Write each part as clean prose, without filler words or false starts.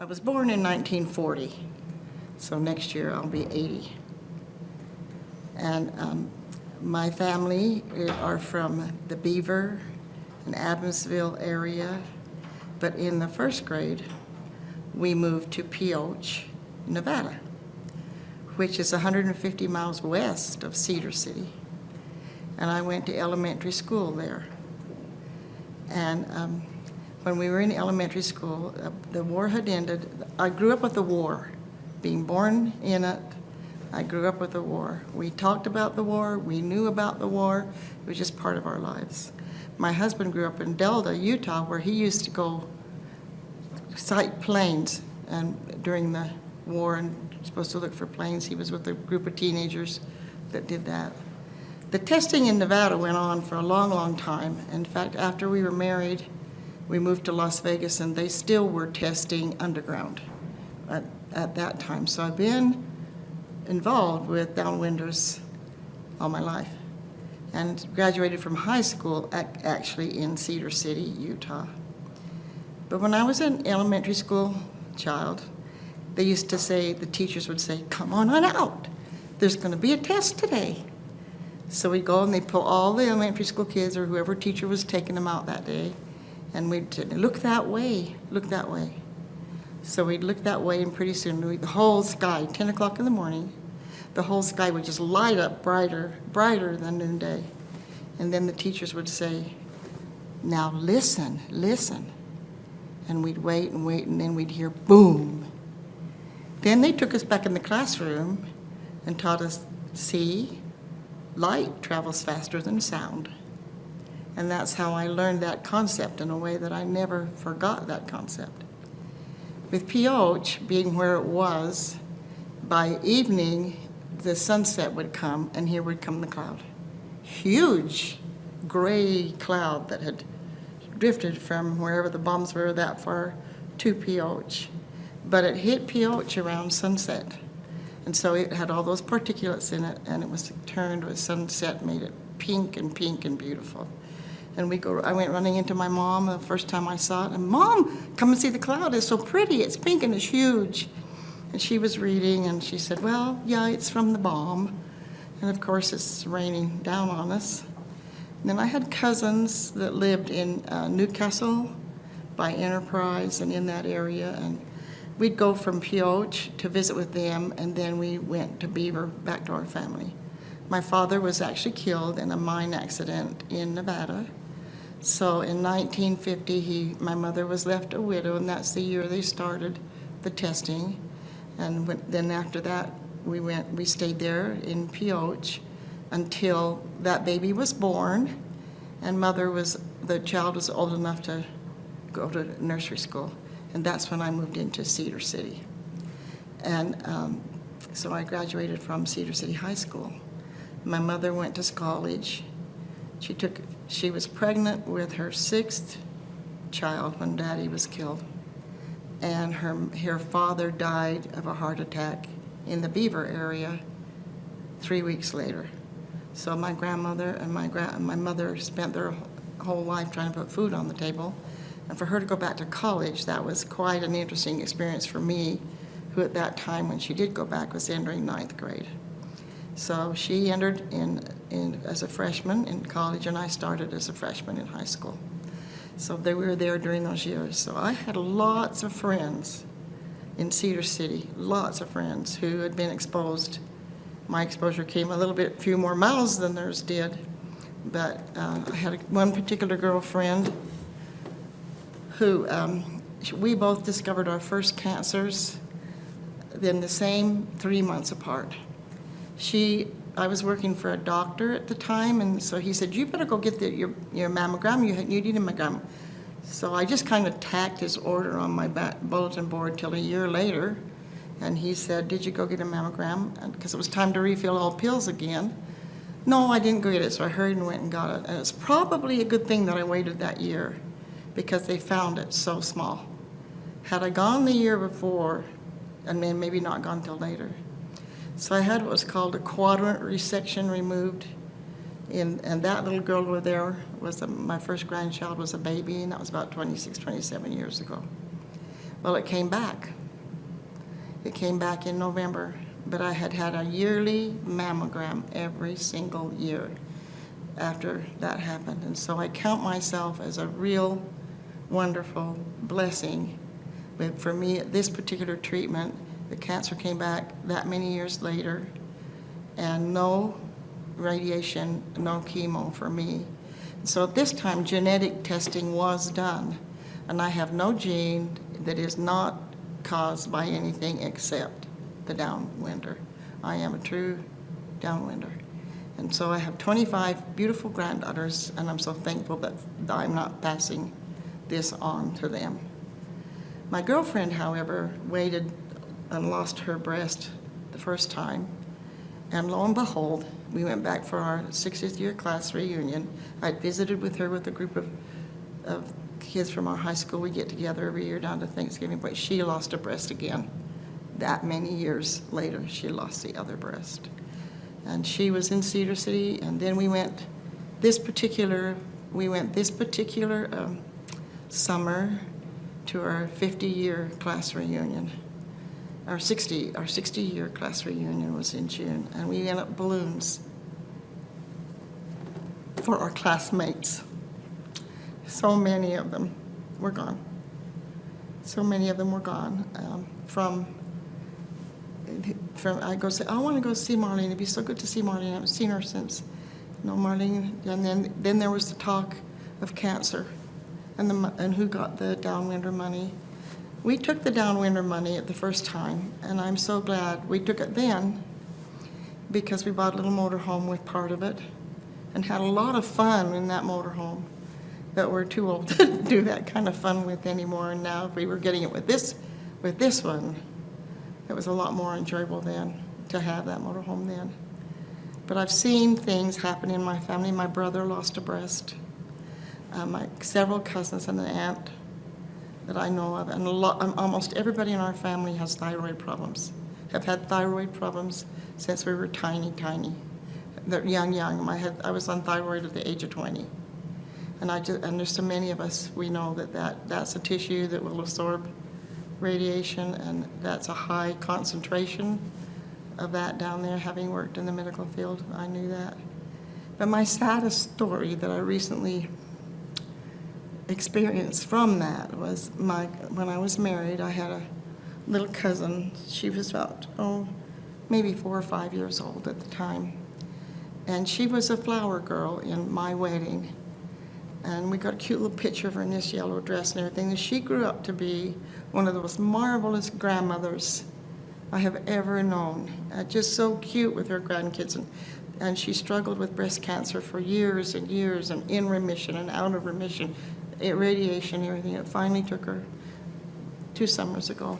I was born in 1940, so next year I'll be 80. And my family are from the Beaver and Adamsville area, but in the first grade, we moved to Pioche, Nevada, which is 150 miles west of Cedar City. And I went to elementary school there. And when we were in elementary school, the war had ended. I grew up with the war. Being born in it, I grew up with the war. We talked about the war. We knew about the war. It was just part of our lives. My husband grew up in Delta, Utah, where he used to go sight planes and during the war and supposed to look for planes. He was with a group of teenagers that did that. The testing in Nevada went on for a long, long time. In fact, after we were married, we moved to Las Vegas, and they still were testing underground at that time. So I've been involved with Downwinders all my life, and graduated from high school actually in Cedar City, Utah. But when I was an elementary school child, they used to say, the teachers would say, "Come on out. There's going to be a test today." So we'd go and they'd pull all the elementary school kids or whoever teacher was taking them out that day, and we'd say, "Look that way, look that way." So we'd look that way, and pretty soon the whole sky, 10 o'clock in the morning, the whole sky would just light up brighter, brighter than noonday. And then the teachers would say, "Now listen, listen." And we'd wait and wait, and then we'd hear boom. Then they took us back in the classroom and taught us, see, light travels faster than sound. And that's how I learned that concept in a way that I never forgot that concept. With Pioche being where it was, by evening, the sunset would come, and here would come the cloud. Huge gray cloud that had drifted from wherever the bombs were that far to Pioche. But it hit Pioche around sunset. And so it had all those particulates in it, and it was turned with sunset, made it pink and beautiful. And I went running into my mom the first time I saw it, and, "Mom, come and see the cloud. It's so pretty. It's pink and it's huge." And she was reading, and she said, "Well, yeah, it's from the bomb. And of course, it's raining down on us." And then I had cousins that lived in Newcastle by Enterprise and in that area, and we'd go from Pioche to visit with them, and then we went to Beaver, back to our family. My father was actually killed in a mine accident in Nevada. So in 1950, my mother was left a widow, and that's the year they started the testing. And then after that, we stayed there in Pioche until that baby was born, and the child was old enough to go to nursery school. And that's when I moved into Cedar City. And so I graduated from Cedar City High School. My mother went to college. She was pregnant with her 6th child when Daddy was killed. And her father died of a heart attack in the Beaver area 3 weeks later. So my grandmother and my mother spent their whole life trying to put food on the table. And for her to go back to college, that was quite an interesting experience for me, who at that time, when she did go back, was entering 9th grade. So she entered in as a freshman in college, and I started as a freshman in high school. So we were there during those years. So I had lots of friends in Cedar City, lots of friends who had been exposed. My exposure came few more miles than theirs did. But I had one particular girlfriend who we both discovered our first cancers in the same 3 months apart. I was working for a doctor at the time, and so he said, "You better go get your mammogram. You need a mammogram." So I just kind of tacked his order on my bulletin board till a year later, and he said, "Did you go get a mammogram?" Because it was time to refill all pills again. No, I didn't go get it, so I hurried and went and got it. And it's probably a good thing that I waited that year, because they found it so small. Had I gone the year before, and then maybe not gone till later. So I had what was called a quadrant resection removed, and that little girl over there my first grandchild was a baby, and that was about 26, 27 years ago. Well, it came back. It came back in November, but I had had a yearly mammogram every single year after that happened. And so I count myself as a real wonderful blessing. But for me, at this particular treatment, the cancer came back that many years later, and no radiation, no chemo for me. So at this time, genetic testing was done, and I have no gene that is not caused by anything except the Downwinder. I am a true Downwinder. And so I have 25 beautiful granddaughters, and I'm so thankful that I'm not passing this on to them. My girlfriend, however, waited and lost her breast the first time, and lo and behold, we went back for our 60th year class reunion. I'd visited with her with a group of kids from our high school. We get together every year down to Thanksgiving, but she lost a breast again. That many years later, she lost the other breast. And she was in Cedar City, and then we went this particular summer to our 50-year class reunion. Our 60-year class reunion was in June, and we went up balloons for our classmates. So many of them were gone. So many of them were gone. From I go say, I want to go see Marlene. It'd be so good to see Marlene. I haven't seen her since. No, Marlene. And then there was the talk of cancer, and who got the Downwinder money. We took the Downwinder money at the first time, and I'm so glad we took it then, because we bought a little motorhome with part of it and had a lot of fun in that motorhome that we're too old to do that kind of fun with anymore. And now if we were getting it with this one, it was a lot more enjoyable then to have that motorhome then. But I've seen things happen in my family. My brother lost a breast. My several cousins and an aunt that I know of, and almost everybody in our family has thyroid problems, have had thyroid problems since we were tiny. They're young. I was on thyroid at the age of 20. And there's so many of us, we know that's a tissue that will absorb radiation, and that's a high concentration of that down there. Having worked in the medical field, I knew that. But my saddest story that I recently experienced from that was when I was married, I had a little cousin. She was about, maybe 4 or 5 years old at the time. And she was a flower girl in my wedding. And we got a cute little picture of her in this yellow dress and everything. And she grew up to be one of the most marvelous grandmothers I have ever known. Just so cute with her grandkids. And she struggled with breast cancer for years and years, and in remission and out of remission, radiation, everything. It finally took her 2 summers ago.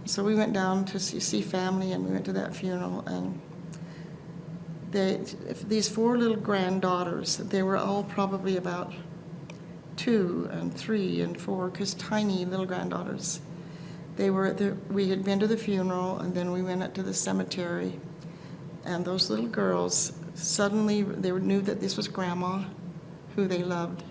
So we went down to see family, and we went to that funeral. And these 4 little granddaughters, they were all probably about 2 and 3 and 4, because tiny little granddaughters. We had been to the funeral, and then we went up to the cemetery, and those little girls suddenly they knew that this was Grandma, who they loved,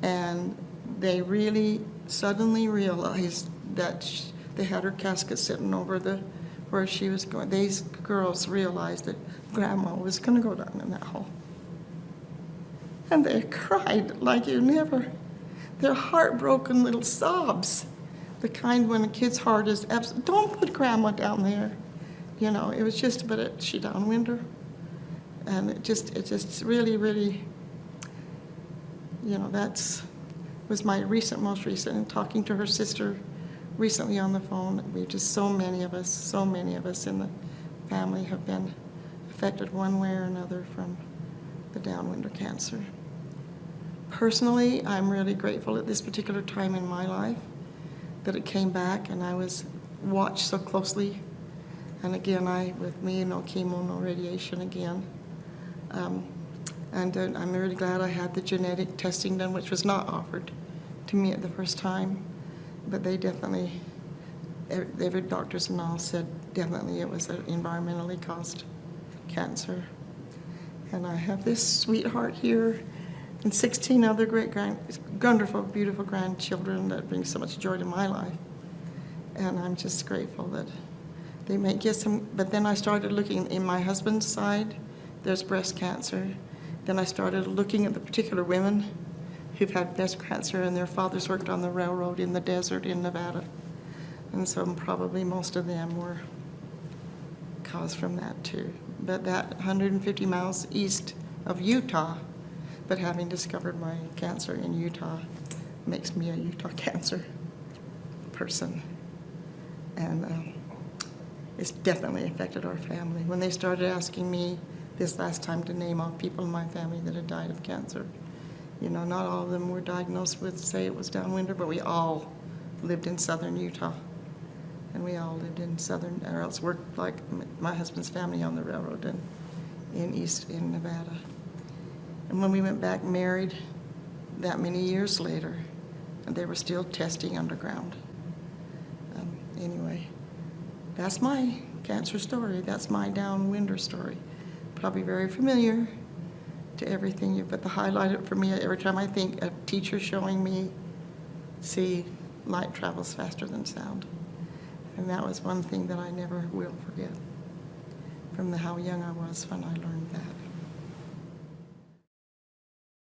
and they really suddenly realized that they had her casket sitting over where she was going. These girls realized that Grandma was going to go down in that hole, and they cried like you never. They're heartbroken little sobs. The kind when a kid's heart is absolutely, don't put Grandma down there. It was just, but she Downwinder. And it just really, really, that was my most recent, and talking to her sister recently on the phone. So many of us in the family have been affected one way or another from the Downwinder cancer. Personally, I'm really grateful at this particular time in my life that it came back, and I was watched so closely. And again, with me, no chemo, no radiation again. And I'm really glad I had the genetic testing done, which was not offered to me at the first time. But they definitely, every doctors and all said definitely it was an environmentally caused cancer. And I have this sweetheart here and 16 other wonderful, beautiful grandchildren that bring so much joy to my life. And I'm just grateful that they may get some. But then I started looking in my husband's side, there's breast cancer. Then I started looking at the particular women who've had breast cancer and their fathers worked on the railroad in the desert in Nevada. And so probably most of them were caused from that too. But that 150 miles east of Utah, but having discovered my cancer in Utah makes me a Utah cancer person. And it's definitely affected our family. When they started asking me this last time to name off people in my family that had died of cancer, you know, not all of them were diagnosed with, say it was Downwinder, but we all lived in southern Utah. And we all lived in southern, or else worked like my husband's family on the railroad and in Nevada. And when we went back married that many years later, and they were still testing underground. Anyway, that's my cancer story. That's my Downwinder story. Probably very familiar to everything, but the highlight for me, every time I think a teacher showing me, see, light travels faster than sound. And that was one thing that I never will forget from how young I was when I learned that.